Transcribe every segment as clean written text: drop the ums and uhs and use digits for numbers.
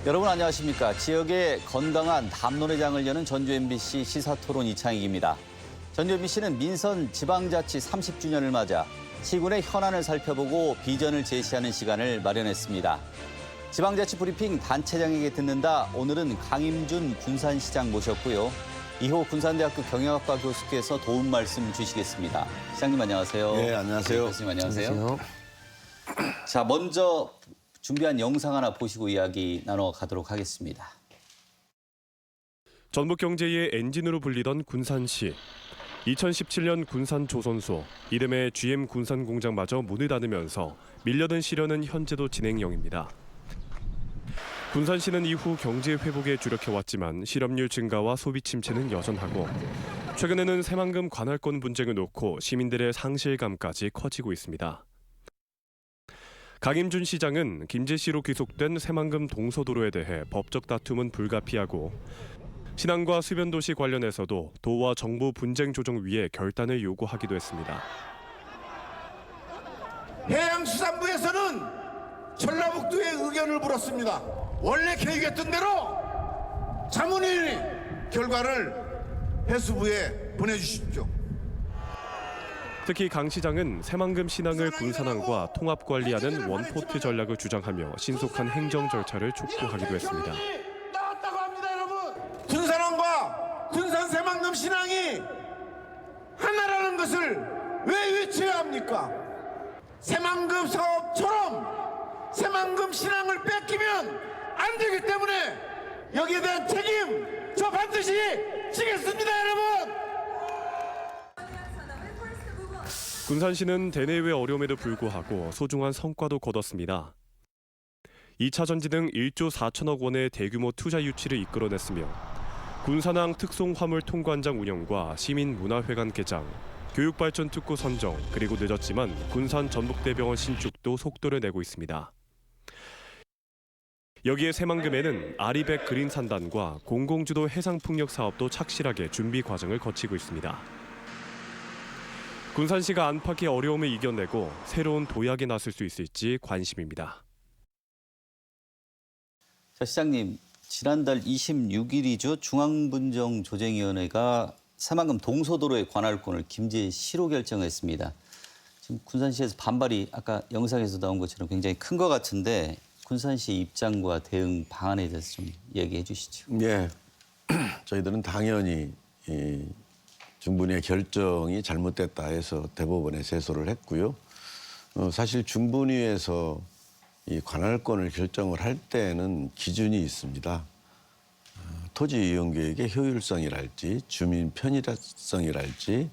여러분 안녕하십니까. 지역의 건강한 담노래장을 여는 전주 MBC 시사토론 이창익입니다. 전주 MBC는 민선 지방자치 30주년을 맞아 시군의 현안을 살펴보고 비전을 제시하는 시간을 마련했습니다. 지방자치 브리핑 단체장에게 듣는다. 오늘은 강임준 군산시장 모셨고요. 이호 군산대학교 경영학과 교수께서 도움 말씀 주시겠습니다. 시장님 안녕하세요. 네, 안녕하세요. 교수님 안녕하세요. 자, 먼저 준비한 영상 하나 보시고 이야기 나눠가도록 하겠습니다. 전북 경제의 엔진으로 불리던 군산시. 2017년 군산 조선소, 이듬해 GM 군산 공장마저 문을 닫으면서 밀려든 시련은 현재도 진행형입니다. 군산시는 이후 경제 회복에 주력해왔지만 실업률 증가와 소비 침체는 여전하고 최근에는 새만금 관할권 분쟁을 놓고 시민들의 상실감까지 커지고 있습니다. 강임준 시장은 김제시로 귀속된 새만금 동서도로에 대해 법적 다툼은 불가피하고 신안과 수변도시 관련해서도 도와 정부 분쟁 조정 위에 결단을 요구하기도 했습니다. 해양수산부에서는 전라북도의 의견을 물었습니다. 원래 계획했던 대로 자문위 결과를 해수부에 보내주십시오. 특히 강 시장은 새만금 신항을 군산항과 통합 관리하는 원포트 전략을 주장하며 신속한 행정 절차를 촉구하기도 했습니다. 나왔다고 합니다, 여러분. 군산항과 군산 새만금 신항이 하나라는 것을 왜 외쳐야 합니까? 새만금 사업처럼 새만금 신항을 뺏기면 안 되기 때문에 여기에 대한 책임 저 반드시 지겠습니다, 여러분. 군산시는 대내외 어려움에도 불구하고 소중한 성과도 거뒀습니다. 2차 전지 등 1조 4천억 원의 대규모 투자 유치를 이끌어냈으며 군산항 특송화물 통관장 운영과 시민문화회관 개장, 교육발전 특구 선정, 그리고 늦었지만 군산 전북대병원 신축도 속도를 내고 있습니다. 여기에 새만금에는 아리백 그린 산단과 공공주도 해상풍력 사업도 착실하게 준비 과정을 거치고 있습니다. 군산시가 안팎의 어려움을 이겨내고 새로운 도약에 나설 수 있을지 관심입니다. 자, 시장님, 지난달 26일이죠. 중앙분정조정위원회가 새만금 동서도로의 관할권을 김제시로 결정했습니다. 지금 군산시에서 반발이 아까 영상에서 나온 것처럼 굉장히 큰 것 같은데 군산시 입장과 대응 방안에 대해서 좀 얘기해 주시죠. 예, 저희들은 당연히 중분위의 결정이 잘못됐다 해서 대법원에 제소를 했고요. 사실 중분위에서 이 관할권을 결정을 할 때는 기준이 있습니다. 토지 이용 계획의 효율성이랄지 주민 편의성이랄지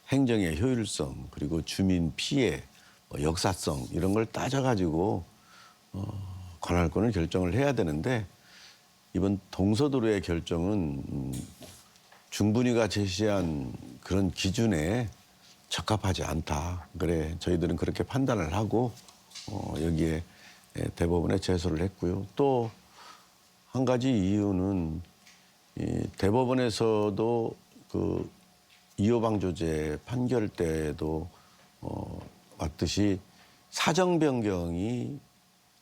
행정의 효율성 그리고 주민 피해, 역사성 이런 걸 따져가지고 관할권을 결정을 해야 되는데 이번 동서도로의 결정은 중분위가 제시한 그런 기준에 적합하지 않다. 그래 저희들은 그렇게 판단을 하고 여기에 대법원에 제소를 했고요. 또 한 가지 이유는 이 대법원에서도 그 이호방조제 판결 때도 왔듯이 사정 변경이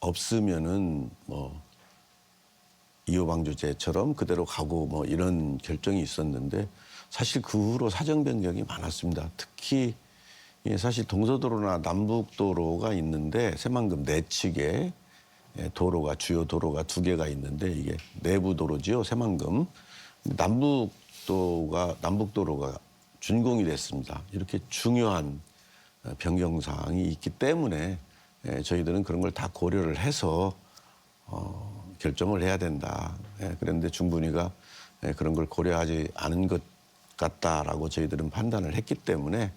없으면은 뭐 이호방조제처럼 그대로 가고 뭐 이런 결정이 있었는데 사실 그 후로 사정 변경이 많았습니다. 특히 사실 동서도로나 남북도로가 있는데 새만금 내측에 도로가 주요 도로가 2개가 있는데 이게 내부 도로지요, 새만금. 남북도로가 준공이 됐습니다. 이렇게 중요한 변경 사항이 있기 때문에 저희들은 그런 걸 다 고려를 해서 결정을 해야 된다. 그런데 중분위가 그런 걸 고려하지 않은 것 같다라고 저희들은 판단을 했기 때문에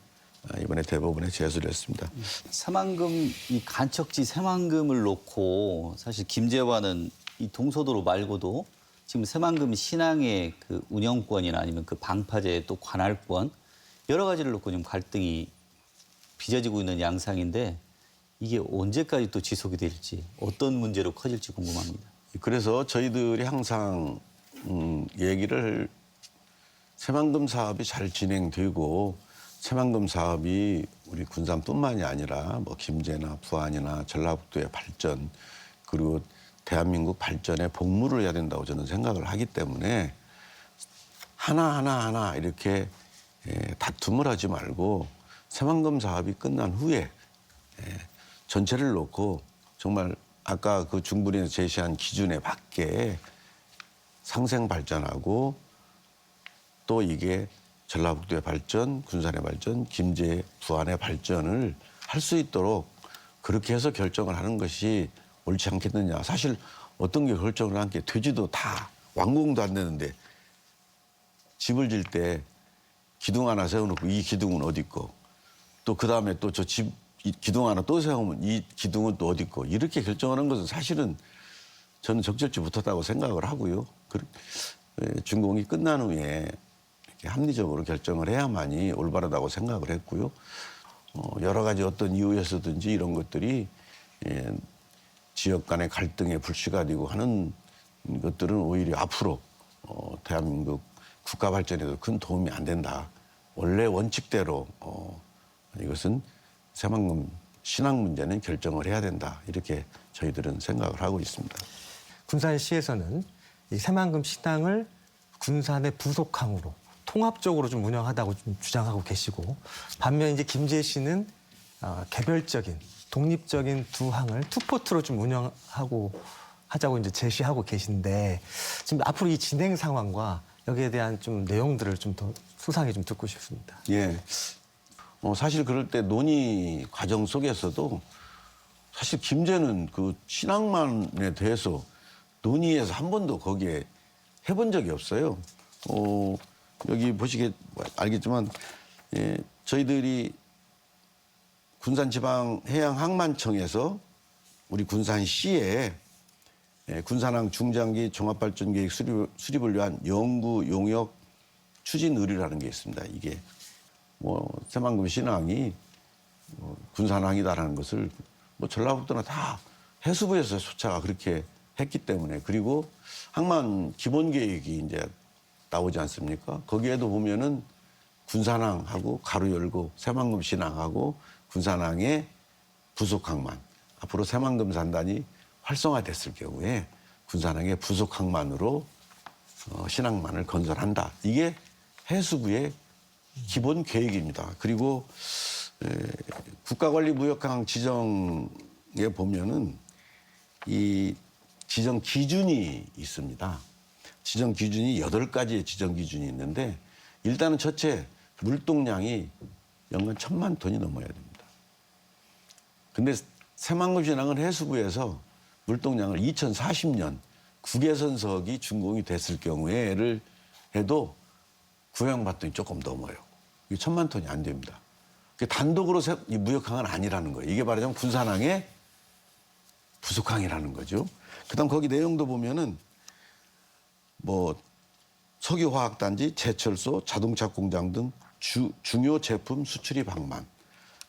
이번에 대법원에 제소를 했습니다. 새만금 이 간척지 새만금을 놓고 사실 김제와는 이 동서도로 말고도 지금 새만금 신항의 그 운영권이나 아니면 그 방파제의 또 관할권 여러 가지를 놓고 좀 갈등이 빚어지고 있는 양상인데 이게 언제까지 또 지속이 될지 어떤 문제로 커질지 궁금합니다. 그래서 저희들이 항상 얘기를 새만금 사업이 잘 진행되고 새만금 사업이 우리 군산뿐만이 아니라 뭐 김제나 부안이나 전라북도의 발전 그리고 대한민국 발전에 복무를 해야 된다고 저는 생각을 하기 때문에 하나 이렇게 다툼을 하지 말고 새만금 사업이 끝난 후에 전체를 놓고 정말 아까 그 중부린에서 제시한 기준에 맞게 상생 발전하고 또 이게 전라북도의 발전, 군산의 발전, 김제, 부안의 발전을 할 수 있도록 그렇게 해서 결정을 하는 것이 옳지 않겠느냐. 사실 어떤 게 결정을 한 게 되지도 다 완공도 안 되는데 집을 질 때 기둥 하나 세워놓고 이 기둥은 어디 있고 또 그다음에 또 저 집 기둥 하나 또 세우면 이 기둥은 또 어디 있고 이렇게 결정하는 것은 사실은 저는 적절치 못하다고 생각을 하고요. 준공이 끝난 후에 이렇게 합리적으로 결정을 해야만이 올바르다고 생각을 했고요. 여러 가지 어떤 이유에서든지 이런 것들이 지역 간의 갈등의 불씨가 되고 하는 것들은 오히려 앞으로 대한민국 국가 발전에도 큰 도움이 안 된다. 원래 원칙대로 이것은 새만금 신앙 문제는 결정을 해야 된다. 이렇게 저희들은 생각을 하고 있습니다. 군산시에서는 이 새만금 신당을 군산의 부속항으로 통합적으로 좀 운영하다고 좀 주장하고 계시고 반면 이제 김제시는 개별적인 독립적인 두 항을 투포트로 좀 운영하고 하자고 이제 제시하고 계신데 지금 앞으로 이 진행 상황과 여기에 대한 좀 내용들을 좀 더 소상히 좀 듣고 싶습니다. 예. 사실 그럴 때 논의 과정 속에서도 사실 김제는 그 신앙만에 대해서 논의해서 한 번도 거기에 해본 적이 없어요. 여기 보시게 알겠지만 저희들이 군산지방해양항만청에서 우리 군산시에 군산항 중장기 종합발전계획 수립을 위한 연구 용역 추진 의뢰라는 게 있습니다. 이게 새만금 신항이 군산항이다라는 것을 전라북도나 다 해수부에서 조차 그렇게 했기 때문에 그리고 항만 기본 계획이 이제 나오지 않습니까? 거기에도 보면은 군산항하고 가로 열고 새만금 신항하고 군산항의 부속항만 앞으로 새만금 산단이 활성화됐을 경우에 군산항의 부속항만으로 신항만을 건설한다. 이게 해수부의 기본 계획입니다. 그리고 국가관리무역항 지정에 보면은 이 지정 기준이 있습니다. 지정 기준이 8가지의 지정 기준이 있는데 일단은 첫째 물동량이 연간 1,000만 톤이 넘어야 됩니다. 근데 새만금 신항은 해수부에서 물동량을 2040년 국외선석이 준공이 됐을 경우에를 해도 구형받더니 조금 넘어요. 이게 1,000만 톤이 안 됩니다. 단독으로 무역항은 아니라는 거예요. 이게 말하자면 군산항의 부속항이라는 거죠. 그다음 거기 내용도 보면은 석유화학단지, 제철소, 자동차 공장 등 중요 제품 수출입 항만.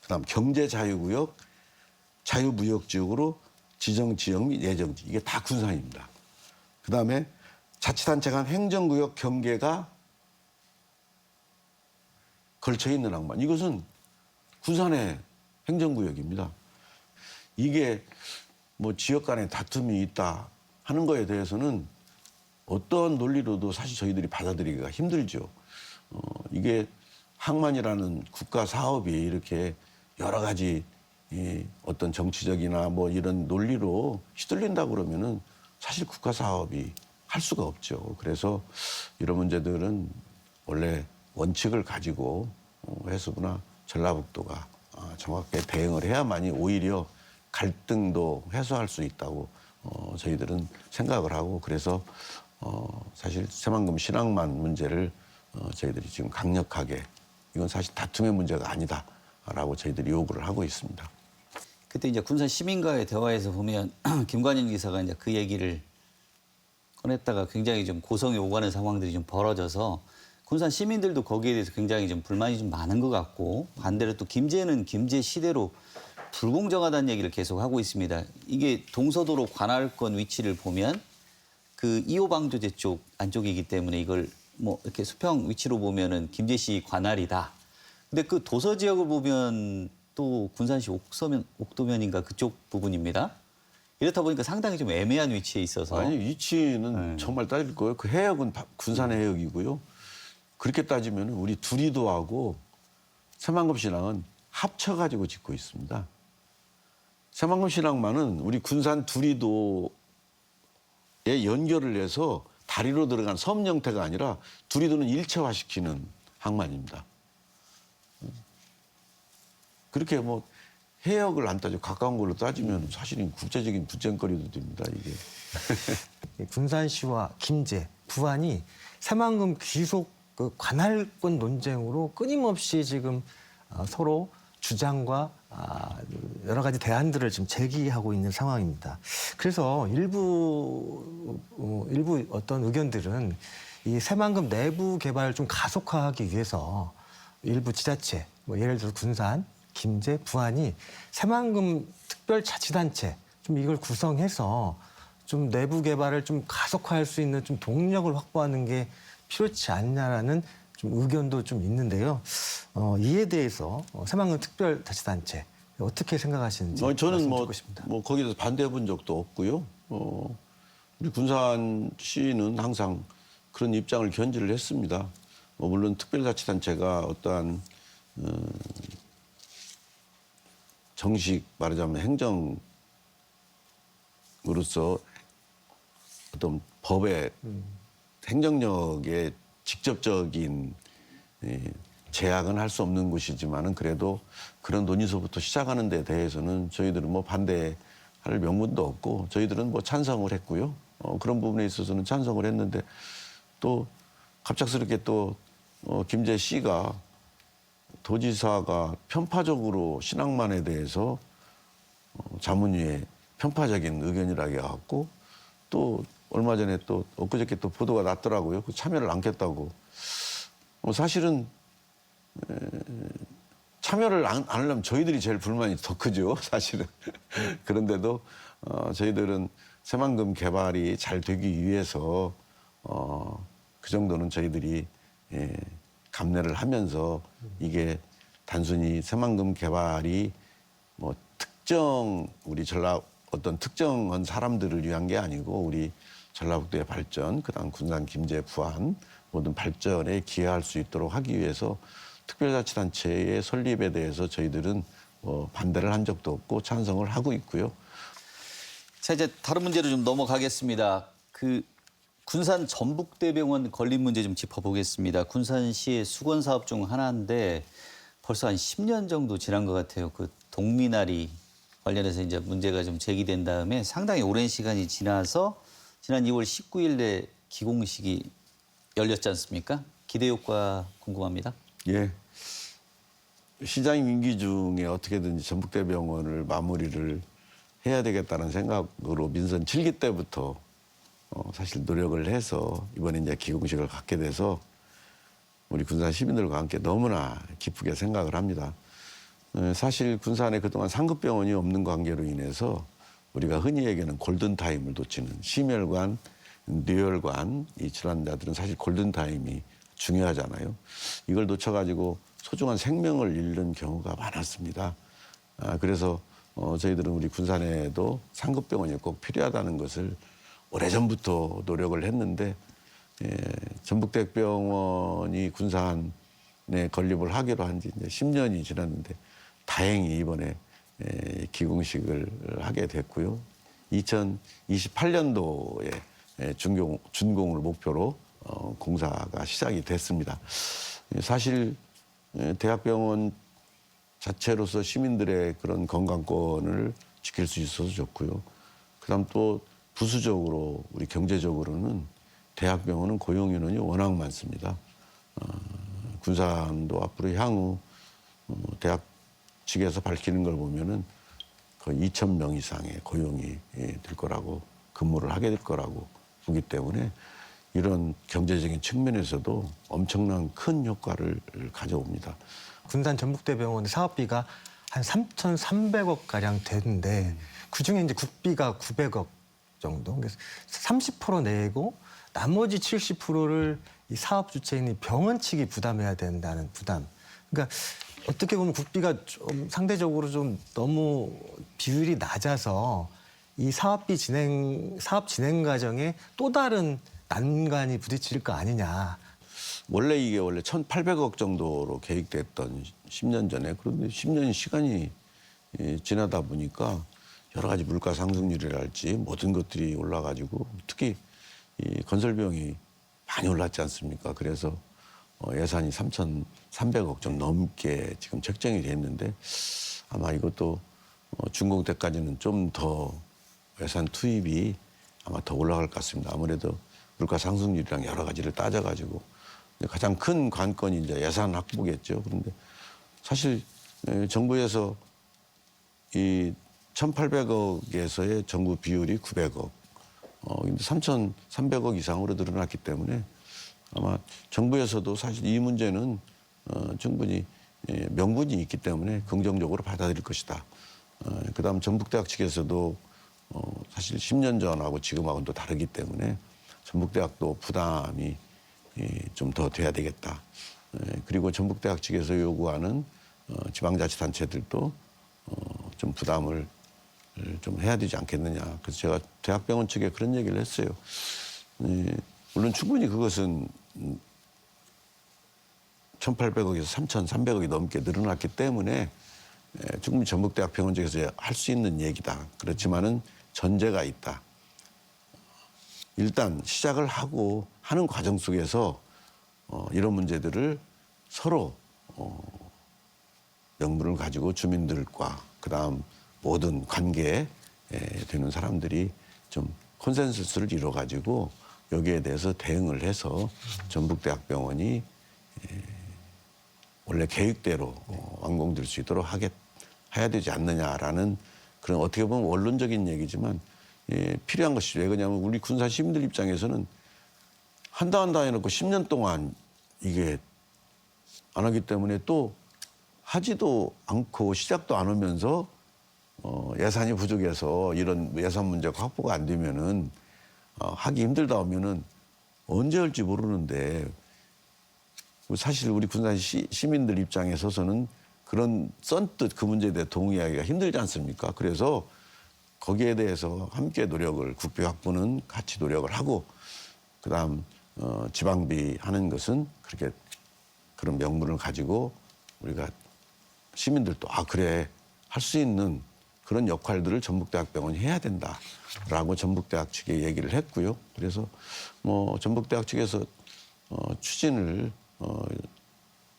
그다음 경제자유구역, 자유무역지역으로 지정 지역 및 예정지. 이게 다 군산입니다. 그다음에 자치단체 간 행정구역 경계가 걸쳐 있는 항만. 이것은 군산의 행정구역입니다. 이게 지역 간에 다툼이 있다 하는 거에 대해서는 어떤 논리로도 사실 저희들이 받아들이기가 힘들죠. 이게 항만이라는 국가 사업이 이렇게 여러 가지 어떤 정치적이나 이런 논리로 휘둘린다 그러면은 사실 국가 사업이 할 수가 없죠. 그래서 이런 문제들은 원래 원칙을 가지고 해수부나 전라북도가 정확하게 대응을 해야만이 오히려 갈등도 해소할 수 있다고 저희들은 생각을 하고 그래서 사실 새만금 신항만 문제를 저희들이 지금 강력하게 이건 사실 다툼의 문제가 아니다라고 저희들이 요구를 하고 있습니다. 그때 이제 군산 시민과의 대화에서 보면 김관영 기사가 이제 그 얘기를 꺼냈다가 굉장히 좀 고성이 오가는 상황들이 좀 벌어져서 군산 시민들도 거기에 대해서 굉장히 좀 불만이 좀 많은 것 같고 반대로 또 김제는 김제 시대로 불공정하다는 얘기를 계속 하고 있습니다. 이게 동서도로 관할권 위치를 보면 그 2호 방조제 쪽 안쪽이기 때문에 이걸 이렇게 수평 위치로 보면은 김제시 관할이다. 근데 그 도서 지역을 보면 또 군산시 옥도면인가 그쪽 부분입니다. 이렇다 보니까 상당히 좀 애매한 위치에 있어서 아니 위치는 정말 따질 거예요. 그 해역은 군산 해역이고요. 그렇게 따지면 우리 두리도하고 새만금 신항은 합쳐가지고 짓고 있습니다. 새만금 신항만은 우리 군산 두리도에 연결을 해서 다리로 들어간 섬 형태가 아니라 두리도는 일체화시키는 항만입니다. 그렇게 뭐 해역을 안 따지고 가까운 걸로 따지면 사실은 국제적인 분쟁거리도 됩니다. 이게. 군산시와 김제, 부안이 새만금 귀속 그 관할권 논쟁으로 끊임없이 지금 서로 주장과 여러 가지 대안들을 지금 제기하고 있는 상황입니다. 그래서 일부 어떤 의견들은 이 새만금 내부 개발을 좀 가속화하기 위해서 일부 지자체, 뭐 예를 들어 군산, 김제, 부안이 새만금 특별자치단체 좀 이걸 구성해서 좀 내부 개발을 좀 가속화할 수 있는 좀 동력을 확보하는 게 필요치 않냐라는 좀 의견도 좀 있는데요. 이에 대해서 새만금 특별자치단체 어떻게 생각하시는지 저는 말씀 듣고 싶습니다. 뭐 거기에 반대해 본 적도 없고요. 우리 군산시는 항상 그런 입장을 견지를 했습니다. 물론 특별자치단체가 어떠한 정식 말하자면 행정으로서 어떤 법의 행정력에 직접적인 제약은 할 수 없는 것이지만은 그래도 그런 논의서부터 시작하는 데 대해서는 저희들은 뭐 반대할 명분도 없고 저희들은 뭐 찬성을 했고요. 그런 부분에 있어서는 찬성을 했는데 또 갑작스럽게 또 김제 씨가 도지사가 편파적으로 신앙만에 대해서 자문위에 편파적인 의견이라고 해갖고 또 얼마 전에 또 엊그저께 또 보도가 났더라고요. 그 참여를 안겠다고. 사실은 참여를 안 하려면 저희들이 제일 불만이 더 크죠. 사실은. 그런데도 저희들은 새만금 개발이 잘 되기 위해서 그 정도는 저희들이 감내를 하면서 이게 단순히 새만금 개발이 뭐 우리 어떤 특정한 사람들을 위한 게 아니고 우리 전라북도의 발전, 그다음 군산, 김제, 부안 모든 발전에 기여할 수 있도록 하기 위해서 특별자치단체의 설립에 대해서 저희들은 반대를 한 적도 없고 찬성을 하고 있고요. 자, 이제 다른 문제로 좀 넘어가겠습니다. 그 군산 전북대병원 건립 문제 좀 짚어보겠습니다. 군산시의 수건 사업 중 하나인데 벌써 한 10년 정도 지난 것 같아요. 그 동미나리 관련해서 이제 문제가 좀 제기된 다음에 상당히 오랜 시간이 지나서 지난 2월 19일에 기공식이 열렸지 않습니까? 기대 효과 궁금합니다. 예. 시장 임기 중에 어떻게든지 전북대병원을 마무리를 해야 되겠다는 생각으로 민선 7기 때부터 사실 노력을 해서 이번에 이제 기공식을 갖게 돼서 우리 군산 시민들과 함께 너무나 기쁘게 생각을 합니다. 사실 군산에 그동안 상급병원이 없는 관계로 인해서 우리가 흔히 얘기하는 골든타임을 놓치는 심혈관, 뇌혈관 이 질환자들은 사실 골든타임이 중요하잖아요. 이걸 놓쳐가지고 소중한 생명을 잃는 경우가 많았습니다. 그래서 저희들은 우리 군산에도 상급병원이 꼭 필요하다는 것을 오래전부터 노력을 했는데 전북대병원이 군산에 건립을 하기로 한 지 이제 10년이 지났는데 다행히 이번에 기공식을 하게 됐고요. 2028년도에 준공을 목표로 공사가 시작이 됐습니다. 사실 대학병원 자체로서 시민들의 그런 건강권을 지킬 수 있어서 좋고요. 그다음 또 부수적으로 우리 경제적으로는 대학병원은 고용 인원이 워낙 많습니다. 군산도 앞으로 향후 대학 측에서 밝히는 걸 보면은 거의 2,000명 이상의 고용이 될 거라고 근무를 하게 될 거라고 보기 때문에 이런 경제적인 측면에서도 엄청난 큰 효과를 가져옵니다. 군산 전북대병원의 사업비가 한 3,300억 가량 되는데 그중에 이제 국비가 900억 정도. 그래서 30% 내고 나머지 70%를 이 사업 주체인 병원 측이 부담해야 된다는 부담. 그러니까 어떻게 보면 국비가 좀 상대적으로 좀 너무 비율이 낮아서 이 사업 진행 과정에 또 다른 난관이 부딪힐 거 아니냐. 이게 원래 1,800억 정도로 계획됐던 10년 전에, 그런데 10년 시간이 지나다 보니까 여러 가지 물가 상승률이랄지 모든 것들이 올라가지고 특히 이 건설 비용이 많이 올랐지 않습니까? 그래서 예산이 3,300억 좀 넘게 지금 책정이 됐는데 아마 이것도 준공 때까지는 좀 더 예산 투입이 아마 더 올라갈 것 같습니다. 아무래도 물가 상승률이랑 여러 가지를 따져가지고 가장 큰 관건이 이제 예산 확보겠죠. 그런데 사실 정부에서 이 1,800억에서의 정부 비율이 900억, 근데 3,300억 이상으로 늘어났기 때문에 아마 정부에서도 사실 이 문제는 충분히 명분이 있기 때문에 긍정적으로 받아들일 것이다. 그다음 전북대학 측에서도 사실 10년 전하고 지금하고는 또 다르기 때문에 전북대학도 부담이 좀 더 돼야 되겠다. 그리고 전북대학 측에서 요구하는 지방자치단체들도 좀 부담을 좀 해야 되지 않겠느냐. 그래서 제가 대학병원 측에 그런 얘기를 했어요. 물론 충분히 그것은 1,800억에서 3,300억이 넘게 늘어났기 때문에 충분히 전북대학병원 측에서 할 수 있는 얘기다. 그렇지만은 전제가 있다. 일단 시작을 하고 하는 과정 속에서 이런 문제들을 서로 명분을 가지고 주민들과 그다음 모든 관계에 되는 사람들이 좀 콘센서스를 이뤄가지고 여기에 대해서 대응을 해서 전북대학병원이 원래 계획대로 완공될 수 있도록 해야 되지 않느냐라는 그런 어떻게 보면 원론적인 얘기지만 필요한 것이죠. 왜 그러냐면 우리 군산 시민들 입장에서는 한다 해놓고 10년 동안 이게 안 하기 때문에 또 하지도 않고 시작도 안 하면서 예산이 부족해서 이런 예산 문제가 확보가 안 되면은 하기 힘들다 하면은 언제 할지 모르는데 사실 우리 군산 시민들 입장에 서서는 그런 썬뜻 그 문제에 대해 동의하기가 힘들지 않습니까? 그래서 거기에 대해서 함께 노력을 국비 확보는 같이 노력을 하고 그다음 지방비 하는 것은 그렇게 그런 명분을 가지고 우리가 시민들도 그래 할 수 있는 그런 역할들을 전북대학병원이 해야 된다라고 전북대학 측에 얘기를 했고요. 그래서 전북대학 측에서 추진을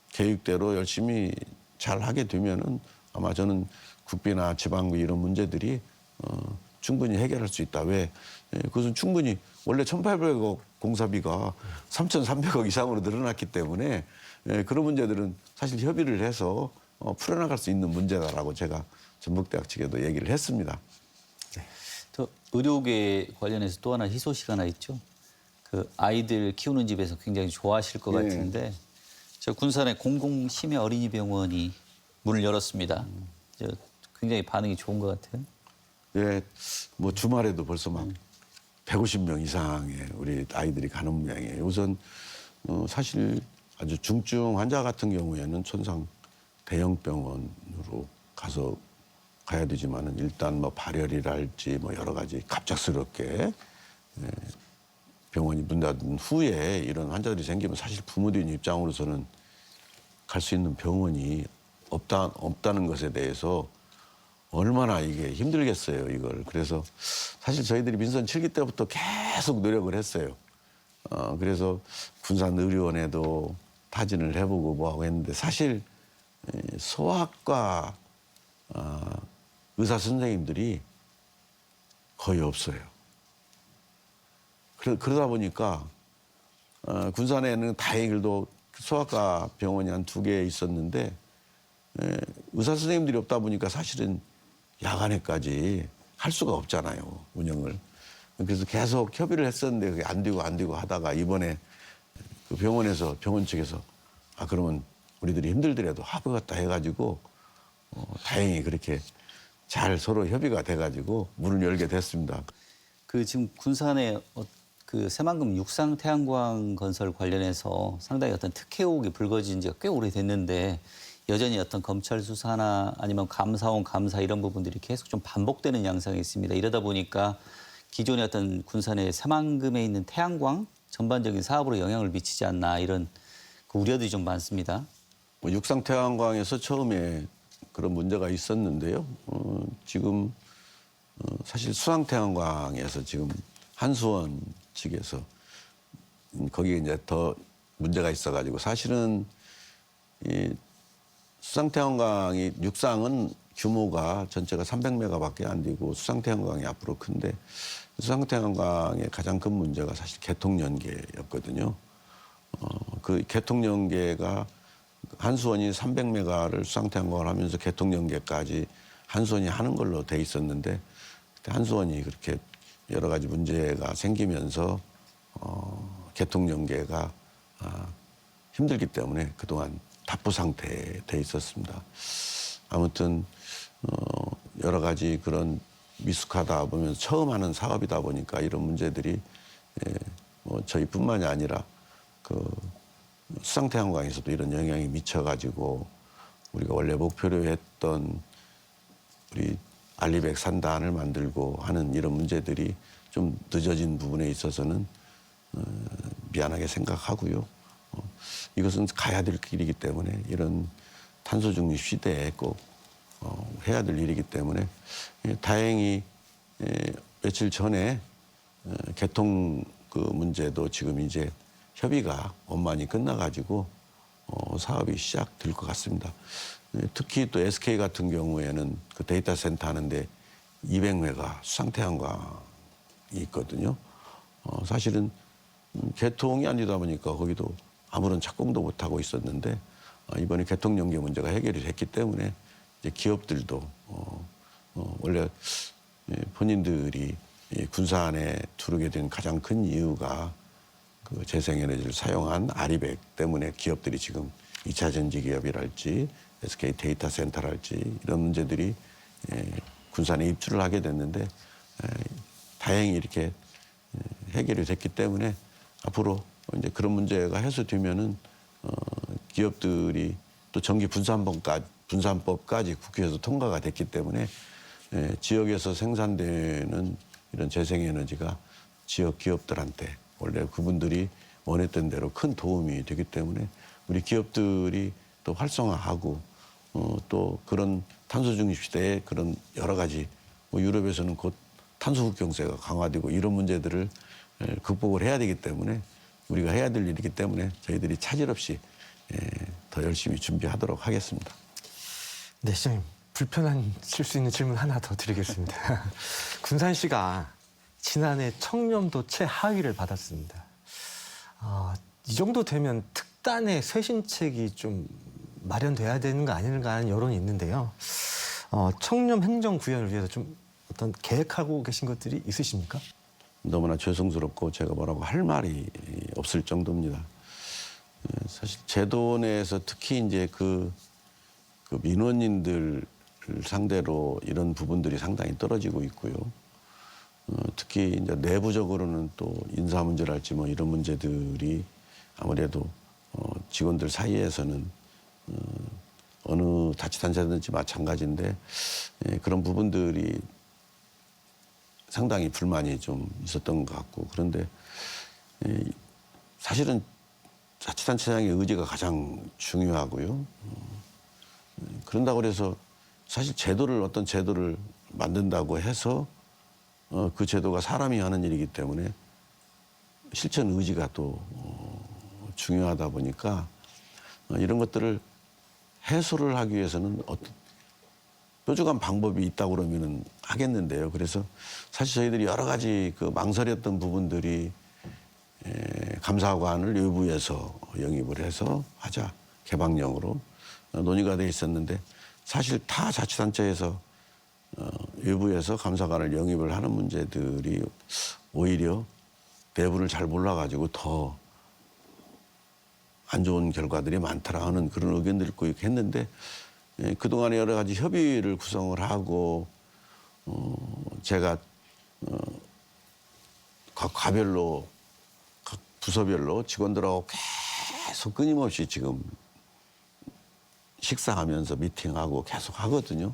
계획대로 열심히 잘 하게 되면은 아마 저는 국비나 지방비 이런 문제들이 충분히 해결할 수 있다. 왜? 그것은 충분히 원래 1,800억 공사비가 3,300억 이상으로 늘어났기 때문에 그런 문제들은 사실 협의를 해서 풀어나갈 수 있는 문제다라고 제가 전북대학 측에도 얘기를 했습니다. 또 의료계 관련해서 또 하나 희소식 하나 있죠. 그 아이들 키우는 집에서 굉장히 좋아하실 것 같은데 저 군산의 공공심해 어린이병원이 문을 열었습니다. 굉장히 반응이 좋은 것 같아요. 예, 주말에도 벌써 막 150명 이상의 우리 아이들이 가는 모양이에요. 우선 사실 아주 중증 환자 같은 경우에는 천상 대형 병원으로 가야 되지만은 일단 발열이랄지 여러 가지 갑작스럽게 병원이 문 닫은 후에 이런 환자들이 생기면 사실 부모님 입장으로서는 갈 수 있는 병원이 없다는 것에 대해서 얼마나 이게 힘들겠어요, 이걸. 그래서 사실 저희들이 민선 7기 때부터 계속 노력을 했어요. 그래서 군산의료원에도 타진을 해보고 뭐하고 했는데 사실 소아과 의사 선생님들이 거의 없어요. 그러다 보니까 군산에는 다행히도 소아과 병원이 한 2개 있었는데 의사 선생님들이 없다 보니까 사실은 야간에까지 할 수가 없잖아요, 운영을. 그래서 계속 협의를 했었는데 그게 안 되고 하다가 이번에 그 병원 측에서 그러면 우리들이 힘들더라도 합의했다 해가지고 다행히 그렇게 잘 서로 협의가 돼가지고 문을 열게 됐습니다. 그 지금 군산에 그 새만금 육상 태양광 건설 관련해서 상당히 어떤 특혜 의혹이 불거진 지가 꽤 오래됐는데 여전히 어떤 검찰 수사나 아니면 감사원 감사 이런 부분들이 계속 좀 반복되는 양상이 있습니다. 이러다 보니까 기존의 어떤 군산의 새만금에 있는 태양광 전반적인 사업으로 영향을 미치지 않나 이런 그 우려들이 좀 많습니다. 뭐 육상 태양광에서 처음에 그런 문제가 있었는데요. 지금 사실 수상 태양광에서 지금 한수원 측에서 거기에 이제 더 문제가 있어가지고 사실은 이 수상 태양광이 육상은 규모가 전체가 300메가밖에 안 되고 수상 태양광이 앞으로 큰데 수상 태양광의 가장 큰 문제가 사실 개통 연계였거든요. 그 개통 연계가 한수원이 300메가를 수상 태양광을 하면서 개통 연계까지 한수원이 하는 걸로 돼 있었는데 한수원이 그렇게 여러 가지 문제가 생기면서 개통 연계가 힘들기 때문에 그동안 답보 상태에 돼 있었습니다. 아무튼 여러 가지 그런 미숙하다 보면 처음 하는 사업이다 보니까 이런 문제들이 뭐 저희뿐만이 아니라 그 수상태양광에서도 이런 영향이 미쳐가지고 우리가 원래 목표로 했던 우리 알리백 산단을 만들고 하는 이런 문제들이 좀 늦어진 부분에 있어서는 미안하게 생각하고요. 이것은 가야 될 길이기 때문에 이런 탄소 중립 시대에 꼭 해야 될 일이기 때문에 다행히 며칠 전에 개통 그 문제도 지금 이제 협의가 원만히 끝나가지고 사업이 시작될 것 같습니다. 특히 또 SK 같은 경우에는 그 데이터 센터 하는데 200메가 수상태양광이 있거든요. 사실은 개통이 아니다 보니까 거기도 아무런 착공도 못 하고 있었는데 이번에 개통 연계 문제가 해결이 됐기 때문에 이제 기업들도 원래 본인들이 군산에 들어오게 된 가장 큰 이유가 그 재생에너지를 사용한 아리백 때문에 기업들이 지금 2차 전지 기업이랄지 SK 데이터 센터랄지 이런 문제들이 군산에 입주를 하게 됐는데 다행히 이렇게 해결이 됐기 때문에 앞으로 이제 그런 문제가 해소되면은 기업들이 또 전기 분산법까지 국회에서 통과가 됐기 때문에 지역에서 생산되는 이런 재생에너지가 지역 기업들한테 원래 그분들이 원했던 대로 큰 도움이 되기 때문에 우리 기업들이 또 활성화하고 또 그런 탄소 중립 시대에 그런 여러 가지 뭐 유럽에서는 곧 탄소 국경세가 강화되고 이런 문제들을 극복을 해야 되기 때문에 우리가 해야 될 일이기 때문에 저희들이 차질 없이 더 열심히 준비하도록 하겠습니다. 네, 시장님. 불편하실 수 있는 질문 하나 더 드리겠습니다. 군산시가 지난해 청렴도 최하위를 받았습니다. 이 정도 되면 특단의 쇄신책이 좀 마련돼야 되는 거 아닌가 하는 여론이 있는데요. 청렴 행정 구현을 위해서 좀 어떤 계획하고 계신 것들이 있으십니까? 너무나 죄송스럽고 제가 뭐라고 할 말이 없을 정도입니다. 사실 제도 내에서 특히 이제 그 민원인들 상대로 이런 부분들이 상당히 떨어지고 있고요. 특히 이제 내부적으로는 또 인사 문제랄지 뭐 이런 문제들이 아무래도 직원들 사이에서는 어느 자치단체든지 마찬가지인데 그런 부분들이 상당히 불만이 좀 있었던 것 같고 그런데 사실은 자치단체장의 의지가 가장 중요하고요. 그런다고 해서 사실 어떤 제도를 만든다고 해서 그 제도가 사람이 하는 일이기 때문에 실천 의지가 또 중요하다 보니까 이런 것들을 해소를 하기 위해서는 어떤 뾰족한 방법이 있다고 그러면은 하겠는데요. 그래서 사실 저희들이 여러 가지 그 망설였던 부분들이 감사관을 외부에서 영입을 해서 하자 개방령으로 논의가 돼 있었는데 사실 타 자치단체에서 외부에서 감사관을 영입을 하는 문제들이 오히려 내부를 잘 몰라가지고 더 안 좋은 결과들이 많더라 하는 그런 의견들이 있고 했는데 그동안에 여러 가지 협의를 구성을 하고 제가 각 과별로 각 부서별로 직원들하고 계속 끊임없이 지금 식사하면서 미팅하고 계속 하거든요.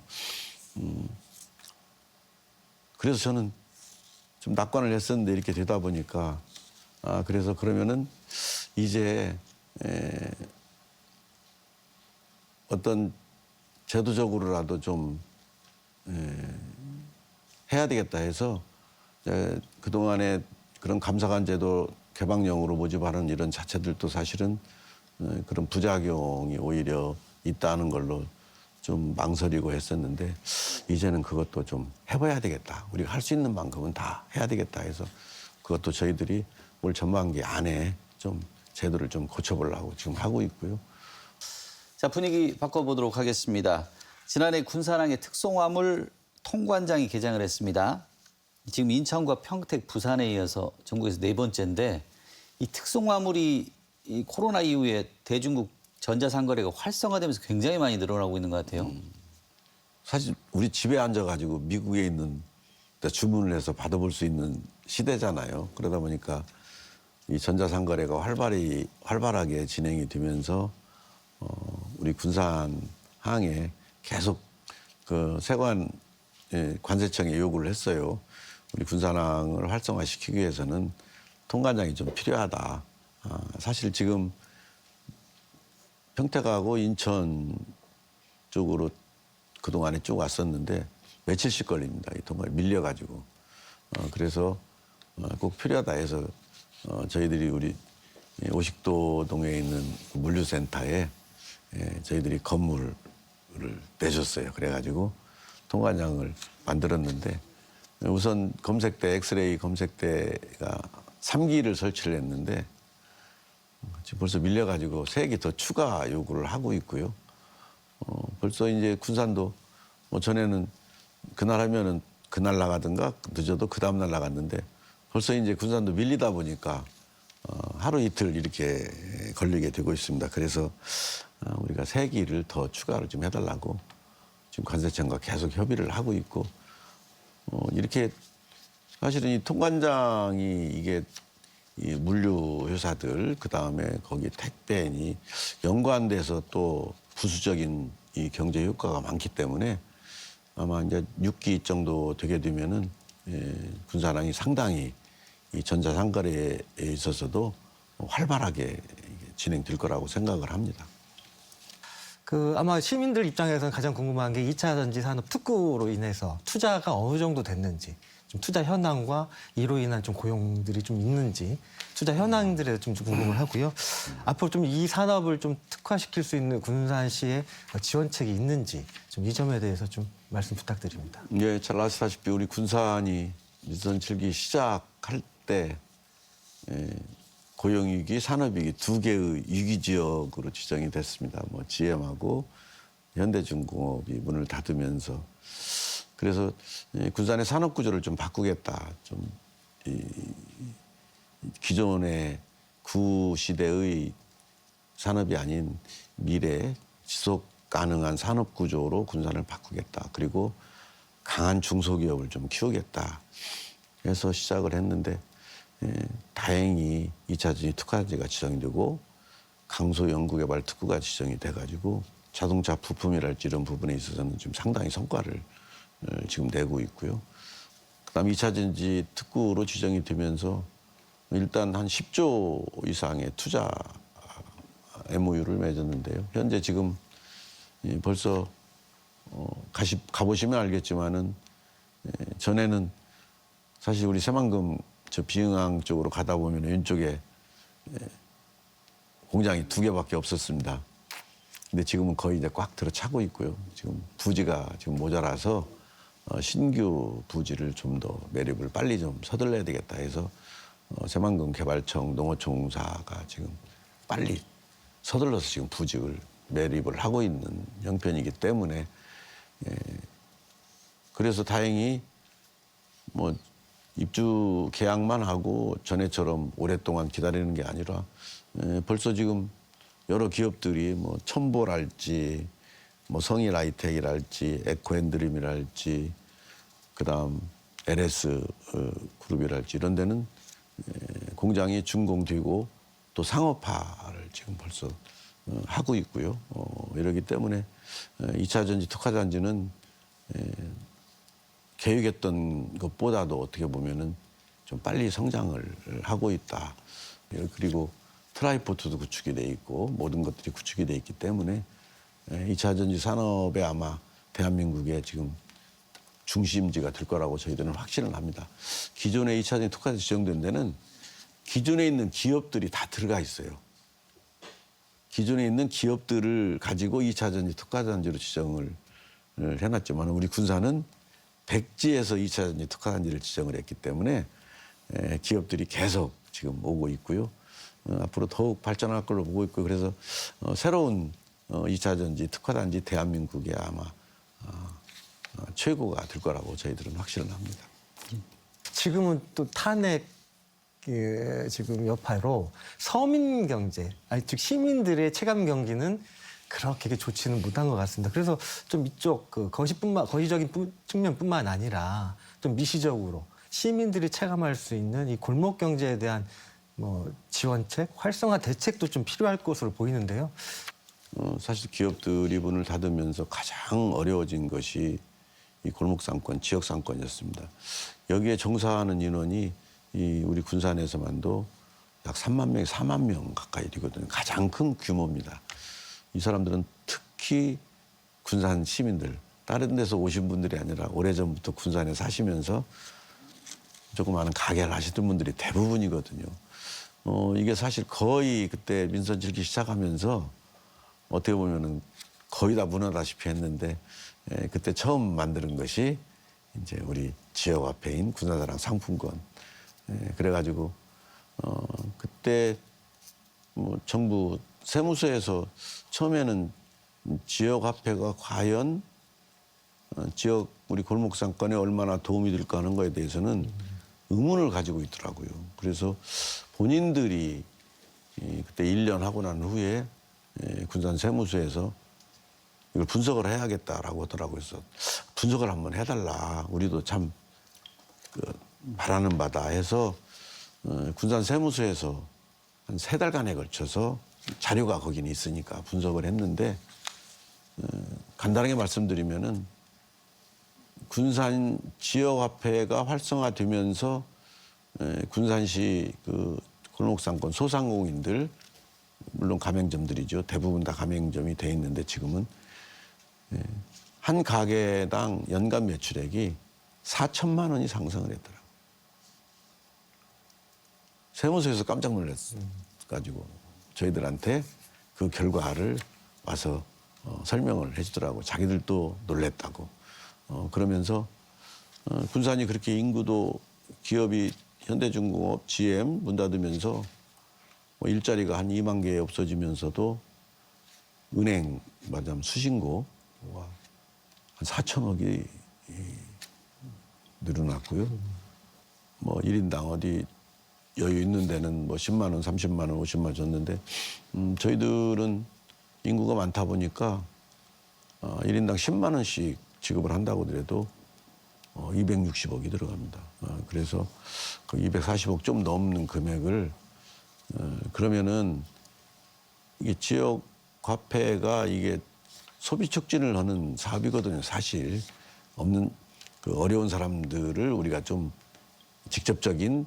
그래서 저는 좀 낙관을 했었는데 이렇게 되다 보니까 그래서 그러면은 이제 어떤 제도적으로라도 좀 해야 되겠다 해서 그동안에 그런 감사관 제도 개방령으로 모집하는 이런 자체들도 사실은 그런 부작용이 오히려 있다는 걸로 좀 망설이고 했었는데 이제는 그것도 좀 해봐야 되겠다. 우리가 할 수 있는 만큼은 다 해야 되겠다 해서 그것도 저희들이 올 전반기 안에 좀 제도를 좀 고쳐보려고 지금 하고 있고요. 자, 분위기 바꿔보도록 하겠습니다. 지난해 군산항의 특송화물 통관장이 개장을 했습니다. 지금 인천과 평택, 부산에 이어서 전국에서 4번째인데 이 특송화물이 이 코로나 이후에 대중국 전자상거래가 활성화되면서 굉장히 많이 늘어나고 있는 것 같아요. 사실 우리 집에 앉아가지고 미국에 있는 데 주문을 해서 받아볼 수 있는 시대잖아요. 그러다 보니까 이 전자상거래가 활발하게 진행이 되면서 우리 군산항에 계속 그 세관 관세청에 요구를 했어요. 우리 군산항을 활성화시키기 위해서는 통관장이 좀 필요하다. 사실 지금 평택하고 인천 쪽으로 그동안에 쭉 왔었는데 며칠씩 걸립니다. 이 통관이 밀려가지고. 그래서 꼭 필요하다 해서 저희들이 우리 오식도동에 있는 물류센터에 저희들이 건물을 내줬어요. 그래가지고 통관장을 만들었는데 우선 검색대, 엑스레이 검색대가 3기를 설치를 했는데 지금 벌써 밀려가지고 3기 더 추가 요구를 하고 있고요. 벌써 이제 군산도 뭐 전에는 그날 하면은 그날 나가든가 늦어도 그 다음날 나갔는데 벌써 이제 군산도 밀리다 보니까 하루 이틀 이렇게 걸리게 되고 있습니다. 그래서 우리가 3기를 더 추가를 좀 해달라고 지금 관세청과 계속 협의를 하고 있고 이렇게 사실은 이 통관장이 이게 이 물류 회사들 그다음에 거기 택배니 연관돼서 또 부수적인 이 경제 효과가 많기 때문에 아마 이제 6기 정도 되게 되면은 군산항이 상당히 이 전자상거래에 있어서도 활발하게 진행될 거라고 생각을 합니다. 아마 시민들 입장에서는 가장 궁금한 게 2차 전지 산업 특구로 인해서 투자가 어느 정도 됐는지, 좀 투자 현황과 이로 인한 좀 고용들이 좀 있는지, 투자 현황들에 좀 궁금을 하고요. 앞으로 좀 이 산업을 좀 특화시킬 수 있는 군산시의 지원책이 있는지, 좀 이 점에 대해서 좀 말씀 부탁드립니다. 예, 잘 아시다시피 우리 군산이 민선 7기 시작할 때 고용위기, 산업위기 2개의 위기지역으로 지정이 됐습니다. 뭐 GM하고 현대중공업이 문을 닫으면서 그래서 군산의 산업구조를 좀 바꾸겠다. 좀 기존의 구시대의 산업이 아닌 미래 지속 가능한 산업구조로 군산을 바꾸겠다. 그리고 강한 중소기업을 좀 키우겠다 해서 시작을 했는데 다행히 2차 전지 특화지가 지정이 되고 강소연구개발 특구가 지정이 돼가지고 자동차 부품이랄지 이런 부분에 있어서는 지금 상당히 성과를 지금 내고 있고요. 그다음 2차 전지 특구로 지정이 되면서 일단 한 10조 이상의 투자 MOU를 맺었는데요. 현재 지금 벌써 가보시면 알겠지만은 전에는 사실 우리 새만금 저 비흥항 쪽으로 가다 보면 왼쪽에 공장이 2개밖에 없었습니다. 근데 지금은 거의 이제 꽉 들어차고 있고요. 지금 부지가 지금 모자라서 신규 부지를 좀 더 매립을 빨리 좀 서둘러야 되겠다 해서 새만금 개발청 농어촌공사가 지금 빨리 서둘러서 지금 부지를 매립을 하고 있는 형편이기 때문에 그래서 다행히 뭐 입주 계약만 하고 전에처럼 오랫동안 기다리는 게 아니라 벌써 지금 여러 기업들이 뭐 첨보랄지 뭐 성일아이텍이랄지 에코앤드림이랄지 그다음 LS 그룹이랄지 이런 데는 공장이 준공되고 또 상업화를 지금 벌써 하고 있고요. 이러기 때문에 2차 전지 특화단지는 계획했던 것보다도 어떻게 보면은 좀 빨리 성장을 하고 있다. 그리고 트라이포트도 구축이 돼 있고 모든 것들이 구축이 돼 있기 때문에 2차 전지 산업에 아마 대한민국의 지금 중심지가 될 거라고 저희들은 확신을 합니다. 기존의 2차 전지 특화단지 지정된 데는 기존에 있는 기업들이 다 들어가 있어요. 기존에 있는 기업들을 가지고 2차 전지 특화단지로 지정을 해놨지만 우리 군사는 백지에서 2차 전지 특화단지를 지정을 했기 때문에 기업들이 계속 지금 오고 있고요. 앞으로 더욱 발전할 걸로 보고 있고 그래서 새로운 2차 전지 특화단지 대한민국의 아마 최고가 될 거라고 저희들은 확신을 합니다. 지금은 또 탄핵 지금 여파로 서민 경제, 즉 시민들의 체감 경기는 그렇게 좋지는 못한 것 같습니다. 그래서 좀 이쪽 거시적인 측면뿐만 아니라 좀 미시적으로 시민들이 체감할 수 있는 이 골목 경제에 대한 뭐 지원책, 활성화 대책도 좀 필요할 것으로 보이는데요. 사실 기업들이 문을 닫으면서 가장 어려워진 것이 이 골목 상권, 지역 상권이었습니다. 여기에 종사하는 인원이 이 우리 군산에서만도 약 3만 명, 4만 명 가까이 되거든요. 가장 큰 규모입니다. 이 사람들은 특히 군산 시민들, 다른 데서 오신 분들이 아니라 오래전부터 군산에 사시면서 조그마한 가게를 하시던 분들이 대부분이거든요. 이게 사실 거의 그때 민선 질기 시작하면서 어떻게 보면은 거의 다 무너다시피 했는데 그때 처음 만드는 것이 이제 우리 지역화폐인 군산사랑 상품권. 그래가지고 그때 뭐 정부 세무서에서 처음에는 지역화폐가 과연 지역 우리 골목상권에 얼마나 도움이 될까 하는 거에 대해서는 의문을 가지고 있더라고요. 그래서 본인들이 그때 1년 하고 난 후에 군산 세무서에서 이걸 분석을 해야겠다라고 하더라고요. 그래서 분석을 한번 해달라. 우리도 참 바라는 바다 해서 군산 세무서에서 한 3달간에 걸쳐서 자료가 거기는 있으니까 분석을 했는데 간단하게 말씀드리면은 군산 지역화폐가 활성화되면서 군산시 그 골목상권 소상공인들 물론 가맹점들이죠. 대부분 다 가맹점이 돼 있는데 지금은 한 가게당 연간 매출액이 4천만 원이 상승을 했더라고요. 세무서에서 깜짝 놀랐가지고 저희들한테 그 결과를 와서 설명을 해주더라고요. 자기들도 놀랬다고. 그러면서 군산이 그렇게 인구도 기업이 현대중공업, GM 문 닫으면서 뭐 일자리가 한 2만 개 없어지면서도 은행 말하자면 수신고가 한 4천억이 늘어났고요. 뭐 1인당 어디 여유 있는 데는 뭐 10만 원, 30만 원, 50만 원 줬는데 저희들은 인구가 많다 보니까 1인당 10만 원씩 지급을 한다고 하더라도 260억이 들어갑니다. 그래서 그 240억 좀 넘는 금액을 그러면은 이게 지역 화폐가 이게 소비 촉진을 하는 사업이거든요. 사실 없는 그 어려운 사람들을 우리가 좀 직접적인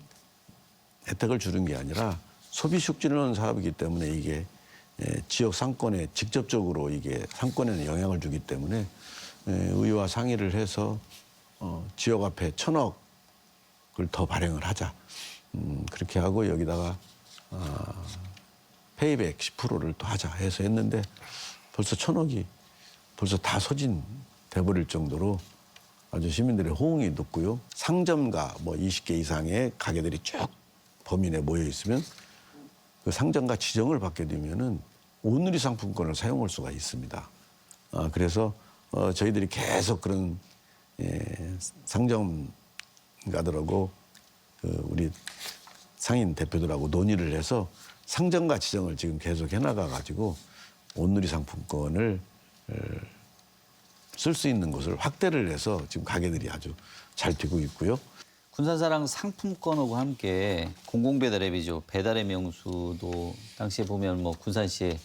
혜택을 주는 게 아니라 소비 촉진을 하는 사업이기 때문에 이게 지역 상권에 직접적으로 이게 상권에는 영향을 주기 때문에 의회와 상의를 해서 지역 화폐 1,000억을 더 발행을 하자. 그렇게 하고 여기다가 페이백 10%를 또 하자 해서 했는데 벌써 1,000억이 벌써 다 소진돼 버릴 정도로 아주 시민들의 호응이 높고요. 상점가 뭐 20개 이상의 가게들이 쭉 범위 내에 모여 있으면 그 상점가 지정을 받게 되면은 온누리 상품권을 사용할 수가 있습니다. 그래서 저희들이 계속 그런 상점가들하고 우리 상인 대표들하고 논의를 해서 상점가 지정을 지금 계속 해나가 가지고 온누리 상품권을 쓸 수 있는 곳을 확대를 해서 지금 가게들이 아주 잘 되고 있고요. 군산사랑 상품권하고 함께 공공배달 앱이죠. 배달의 명수도 당시에 보면 뭐 군산시에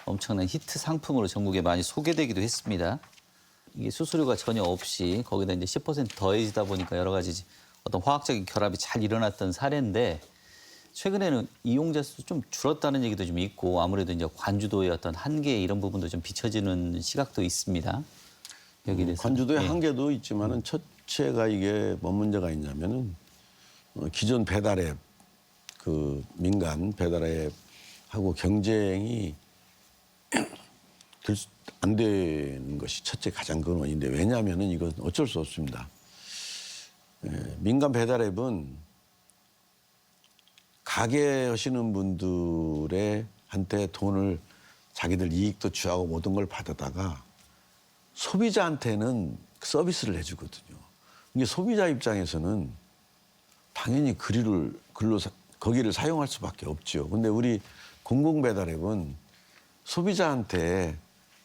엄청난 히트 상품으로 전국에 많이 소개되기도 했습니다. 이게 수수료가 전혀 없이 거기다 이제 10% 더해지다 보니까 여러 가지 어떤 화학적인 결합이 잘 일어났던 사례인데 최근에는 이용자 수 좀 줄었다는 얘기도 좀 있고 아무래도 이제 관주도의 어떤 한계 이런 부분도 좀 비춰지는 시각도 있습니다. 여기에 대해서 관주도의 예. 한계도 있지만은 첫째가 이게 뭔 문제가 있냐면은 기존 배달앱 그 민간 배달앱하고 경쟁이 안 되는 것이 첫째 가장 큰 원인인데 왜냐하면은 이건 어쩔 수 없습니다. 민간 배달앱은 가게 하시는 분들의 한테 돈을 자기들 이익도 취하고 모든 걸 받아다가 소비자한테는 서비스를 해주거든요. 이게 소비자 입장에서는 당연히 거기를 사용할 수밖에 없죠. 근데 우리 공공배달앱은 소비자한테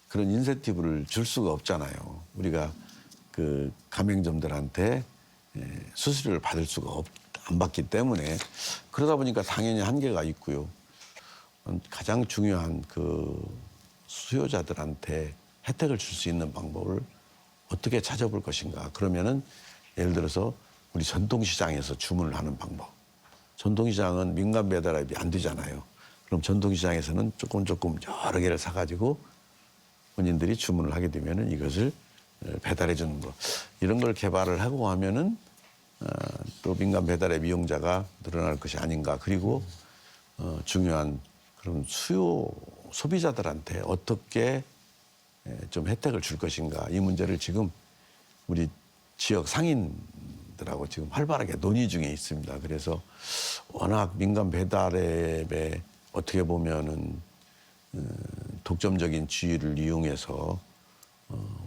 그런 인센티브를 줄 수가 없잖아요. 우리가 그 가맹점들한테 수수료를 받을 수가 안 받기 때문에 그러다 보니까 당연히 한계가 있고요. 가장 중요한 그 수요자들한테 혜택을 줄 수 있는 방법을 어떻게 찾아볼 것인가. 그러면은 예를 들어서 우리 전통시장에서 주문을 하는 방법. 전통시장은 민간 배달앱이 안 되잖아요. 그럼 전통시장에서는 조금 여러 개를 사가지고 본인들이 주문을 하게 되면은 이것을 배달해 주는 거. 이런 걸 개발을 하고 하면은 또 민간 배달앱 이용자가 늘어날 것이 아닌가. 그리고 중요한 그런 소비자들한테 어떻게 좀 혜택을 줄 것인가. 이 문제를 지금 우리 지역 상인들하고 지금 활발하게 논의 중에 있습니다. 그래서 워낙 민간 배달앱에 어떻게 보면은 독점적인 지위를 이용해서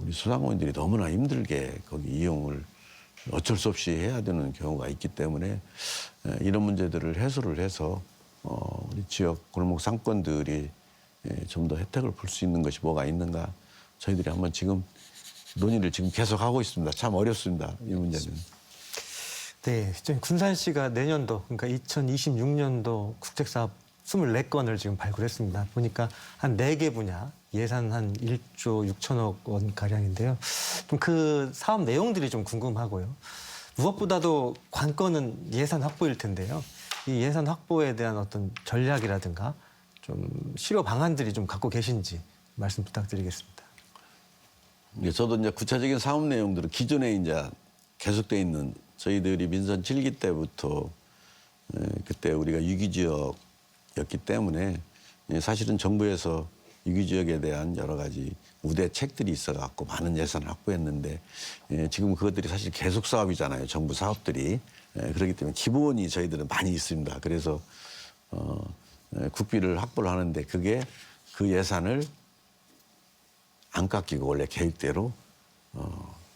우리 소상공인들이 너무나 힘들게 거기 이용을 어쩔 수 없이 해야 되는 경우가 있기 때문에 이런 문제들을 해소를 해서 우리 지역 골목 상권들이 좀 더 혜택을 볼 수 있는 것이 뭐가 있는가 저희들이 한번 지금 논의를 지금 계속하고 있습니다. 참 어렵습니다. 이 문제는. 네, 지금 군산시가 내년도 그러니까 2026년도 국책사업 24건을 지금 발굴했습니다. 보니까 한 4개 분야 예산 한 1조 6천억 원 가량인데요. 좀 그 사업 내용들이 좀 궁금하고요. 무엇보다도 관건은 예산 확보일 텐데요. 이 예산 확보에 대한 어떤 전략이라든가 좀 실효 방안들이 좀 갖고 계신지 말씀 부탁드리겠습니다. 저도 이제 구체적인 사업 내용들은 기존에 이제 계속돼 있는 저희들이 민선 7기 때부터 그때 우리가 유기지역이었기 때문에 사실은 정부에서 유기지역에 대한 여러 가지 우대책들이 있어갖고 많은 예산을 확보했는데 지금 그것들이 사실 계속 사업이잖아요. 정부 사업들이. 그렇기 때문에 기본이 저희들은 많이 있습니다. 그래서 국비를 확보를 하는데 그게 그 예산을 안 깎이고 원래 계획대로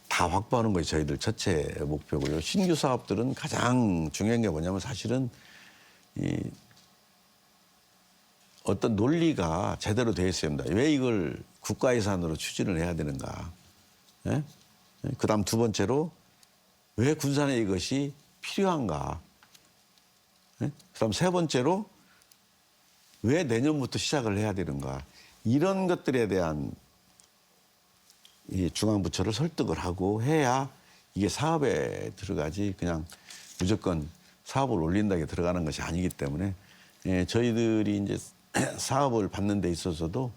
다 확보하는 것이 저희들 첫째 목표고요. 신규 사업들은 가장 중요한 게 뭐냐면 사실은 이 어떤 논리가 제대로 되어 있어야 합니다. 왜 이걸 국가 예산으로 추진을 해야 되는가. 예? 그다음 두 번째로 왜 군산에 이것이 필요한가. 예? 그다음 세 번째로 왜 내년부터 시작을 해야 되는가. 이런 것들에 대한 이 중앙부처를 설득을 하고 해야 이게 사업에 들어가지 그냥 무조건 사업을 올린다게 들어가는 것이 아니기 때문에 저희들이 이제 사업을 받는 데 있어서도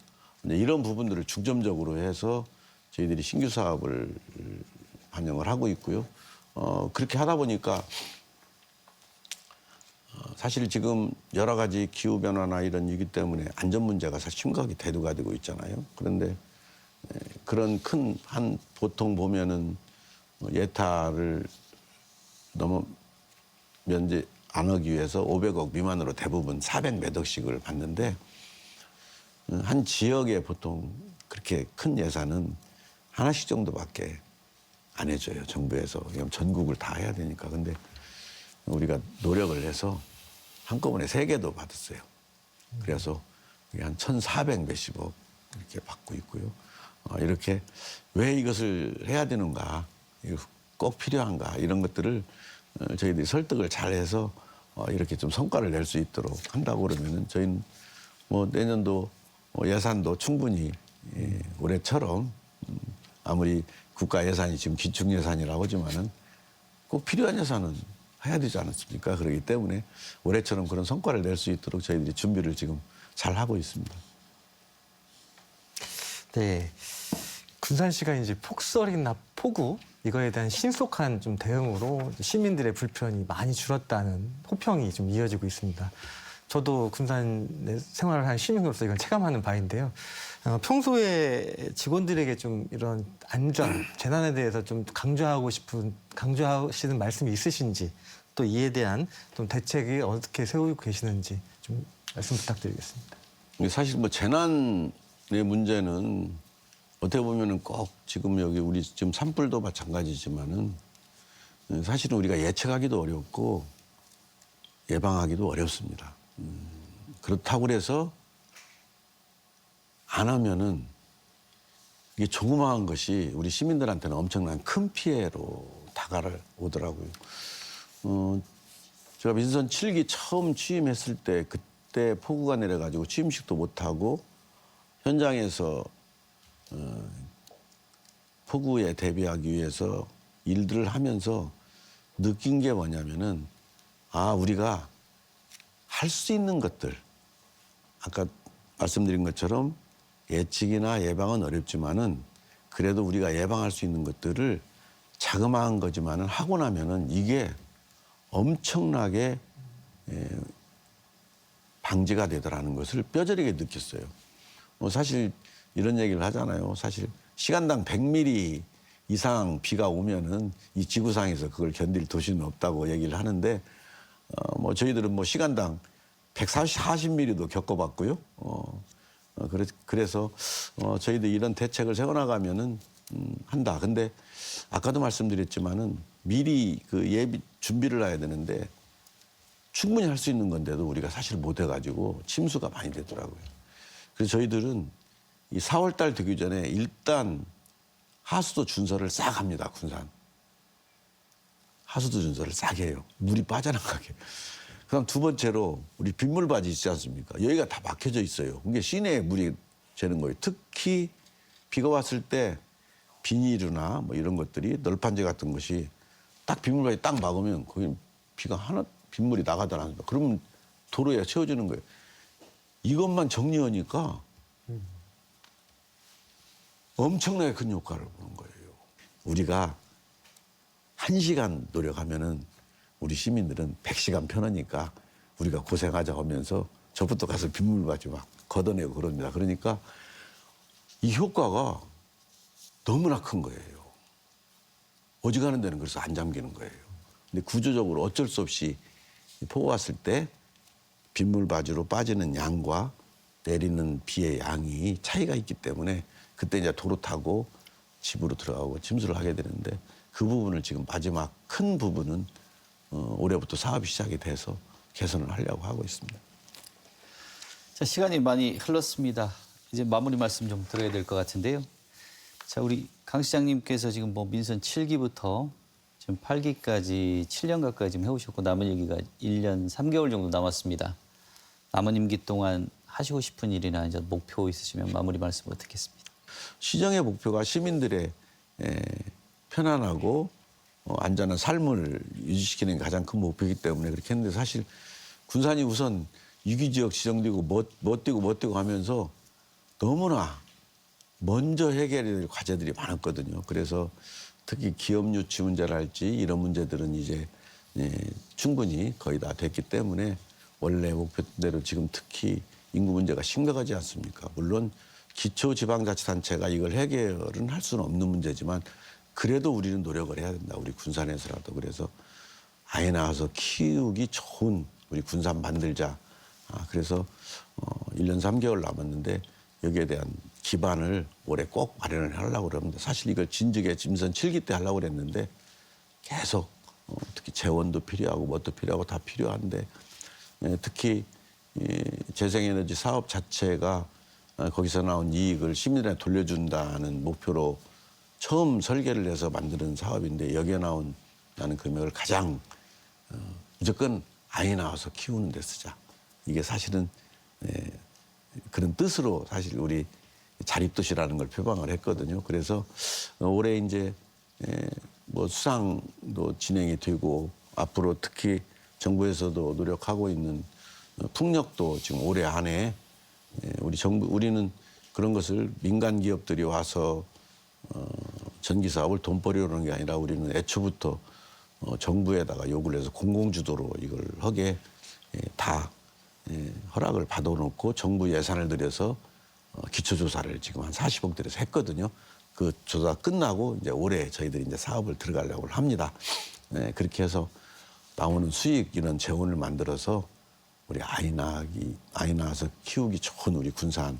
이런 부분들을 중점적으로 해서 저희들이 신규 사업을 반영을 하고 있고요. 그렇게 하다 보니까 사실 지금 여러 가지 기후변화나 이런 이기 때문에 안전 문제가 사실 심각하게 대두가 되고 있잖아요. 그런데 그런 큰 한 보통 보면은 예타를 너무 면제 안 하기 위해서 500억 미만으로 대부분 400몇 억씩을 받는데 한 지역에 보통 그렇게 큰 예산은 하나씩 정도밖에 안 해줘요. 정부에서. 왜냐하면 전국을 다 해야 되니까. 근데 우리가 노력을 해서 한꺼번에 3개도 받았어요. 그래서 한 1,400 몇십억 이렇게 받고 있고요. 이렇게 왜 이것을 해야 되는가, 꼭 필요한가 이런 것들을 저희들이 설득을 잘해서 이렇게 좀 성과를 낼 수 있도록 한다고 그러면은 저희는 뭐 내년도 예산도 충분히 올해처럼 아무리 국가 예산이 지금 기축 예산이라고 하지만은 꼭 필요한 예산은 해야 되지 않았습니까? 그렇기 때문에 올해처럼 그런 성과를 낼 수 있도록 저희들이 준비를 지금 잘 하고 있습니다. 네. 군산시가 이제 폭설이나 폭우 이거에 대한 신속한 좀 대응으로 시민들의 불편이 많이 줄었다는 호평이 좀 이어지고 있습니다. 저도 군산에 생활을 한 시민으로서 이걸 체감하는 바인데요. 평소에 직원들에게 좀 이런 안전, 재난에 대해서 좀 강조하시는 말씀이 있으신지, 또 이에 대한 좀 대책이 어떻게 세우고 계시는지 좀 말씀 부탁드리겠습니다. 사실 뭐 재난의 문제는 어떻게 보면은 꼭 지금 여기 우리 지금 산불도 마찬가지지만은 사실은 우리가 예측하기도 어렵고 예방하기도 어렵습니다. 그렇다고 그래서 안 하면은 이게 조그마한 것이 우리 시민들한테는 엄청난 큰 피해로 다가오더라고요. 제가 민선 7기 처음 취임했을 때 그때 폭우가 내려가지고 취임식도 못하고 현장에서 폭우에 대비하기 위해서 일들을 하면서 느낀 게 뭐냐면은 우리가 할 수 있는 것들, 아까 말씀드린 것처럼 예측이나 예방은 어렵지만은 그래도 우리가 예방할 수 있는 것들을 자그마한 거지만은 하고 나면은 이게 엄청나게 방지가 되더라는 것을 뼈저리게 느꼈어요. 사실 이런 얘기를 하잖아요. 사실 시간당 100mm 이상 비가 오면은 이 지구상에서 그걸 견딜 도시는 없다고 얘기를 하는데 저희들은 뭐 시간당 140mm도 겪어봤고요. 그래서 저희들 이런 대책을 세워나가면은 한다. 근데 아까도 말씀드렸지만은 미리 그 예비 준비를 해야 되는데 충분히 할 수 있는 건데도 우리가 사실 못 해가지고 침수가 많이 되더라고요. 그래서 저희들은 이 4월달 되기 전에 일단 하수도 준설을 싹 합니다. 군산. 하수도 준설을 싹 해요. 물이 빠져나가게. 그다음 두 번째로 우리 빗물바지 있지 않습니까? 여기가 다 막혀져 있어요. 그게 시내에 물이 새는 거예요. 특히 비가 왔을 때 비닐이나 뭐 이런 것들이 널판재 같은 것이 딱 빗물바지 딱 막으면 거기 빗물이 나가더라. 그러면 도로에 채워지는 거예요. 이것만 정리하니까 엄청나게 큰 효과를 보는 거예요. 우리가 1시간 노력하면은 우리 시민들은 100시간 편하니까 우리가 고생하자 하면서 저부터 가서 빗물바지 막 걷어내고 그럽니다. 그러니까 이 효과가 너무나 큰 거예요. 어지간한 데는 그래서 안 잠기는 거예요. 근데 구조적으로 어쩔 수 없이 폭우 왔을 때 빗물바지로 빠지는 양과 내리는 비의 양이 차이가 있기 때문에 그때 이제 도로 타고 집으로 들어가고 침수를 하게 되는데 그 부분을 지금 마지막 큰 부분은 올해부터 사업이 시작이 돼서 개선을 하려고 하고 있습니다. 자, 시간이 많이 흘렀습니다. 이제 마무리 말씀 좀 드려야 될 것 같은데요. 자, 우리 강 시장님께서 지금 뭐 민선 7기부터 지금 8기까지 7년 가까이 지금 해오셨고 남은 임기가 1년 3개월 정도 남았습니다. 남은 임기 동안 하시고 싶은 일이나 이제 목표 있으시면 마무리 말씀 듣겠습니다. 시정의 목표가 시민들의 편안하고 안전한 삶을 유지시키는 게 가장 큰 목표이기 때문에 그렇게 했는데 사실 군산이 우선 위기지역 지정되고 못 뛰고 하면서 너무나 먼저 해결해야 될 과제들이 많았거든요. 그래서 특히 기업 유치 문제랄지 이런 문제들은 이제 충분히 거의 다 됐기 때문에 원래 목표대로 지금 특히 인구 문제가 심각하지 않습니까? 물론 기초지방자치단체가 이걸 해결은 할 수는 없는 문제지만 그래도 우리는 노력을 해야 된다. 우리 군산에서라도. 그래서 아이 낳아서 키우기 좋은 우리 군산 만들자. 그래서 1년 3개월 남았는데 여기에 대한 기반을 올해 꼭 마련을 하려고 그럽니다. 사실 이걸 진즉에 민선 7기 때 하려고 그랬는데 계속 특히 재원도 필요하고 뭣도 필요하고 다 필요한데 특히 재생에너지 사업 자체가 거기서 나온 이익을 시민들한테 돌려준다는 목표로 처음 설계를 해서 만드는 사업인데 여기에 나온 나는 금액을 가장 무조건 아이 낳아서 키우는 데 쓰자. 이게 사실은 그런 뜻으로 사실 우리 자립도시라는 걸 표방을 했거든요. 그래서 올해 이제 뭐 수상도 진행이 되고 앞으로 특히 정부에서도 노력하고 있는 풍력도 지금 올해 안에 우리는 그런 것을 민간 기업들이 와서 전기 사업을 돈벌이로 하는 게 아니라 우리는 애초부터 정부에다가 요구를 해서 공공주도로 이걸 하게 다 허락을 받아놓고 정부 예산을 들여서 기초조사를 지금 한 40억 들여서 했거든요. 그 조사 끝나고 이제 올해 저희들이 이제 사업을 들어가려고 합니다. 그렇게 해서 나오는 수익 이런 재원을 만들어서 우리 아이 낳아서 키우기 좋은 우리 군산에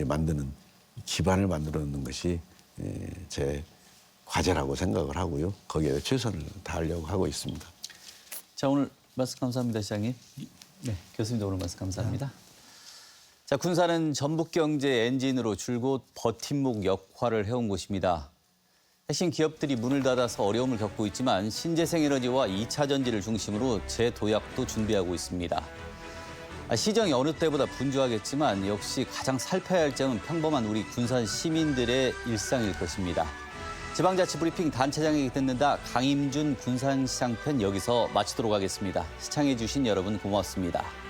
만드는 기반을 만들어 놓는 것이 제 과제라고 생각을 하고요. 거기에 최선을 다하려고 하고 있습니다. 자, 오늘 말씀 감사합니다, 시장님. 네, 교수님도 오늘 말씀 감사합니다. 자, 군산은 전북 경제 엔진으로 줄곧 버팀목 역할을 해온 곳입니다. 핵심 기업들이 문을 닫아서 어려움을 겪고 있지만 신재생에너지와 2차 전지를 중심으로 재도약도 준비하고 있습니다. 시정이 어느 때보다 분주하겠지만 역시 가장 살펴야 할 점은 평범한 우리 군산 시민들의 일상일 것입니다. 지방자치 브리핑 단체장에게 듣는다 강임준 군산시장 편 여기서 마치도록 하겠습니다. 시청해 주신 여러분 고맙습니다.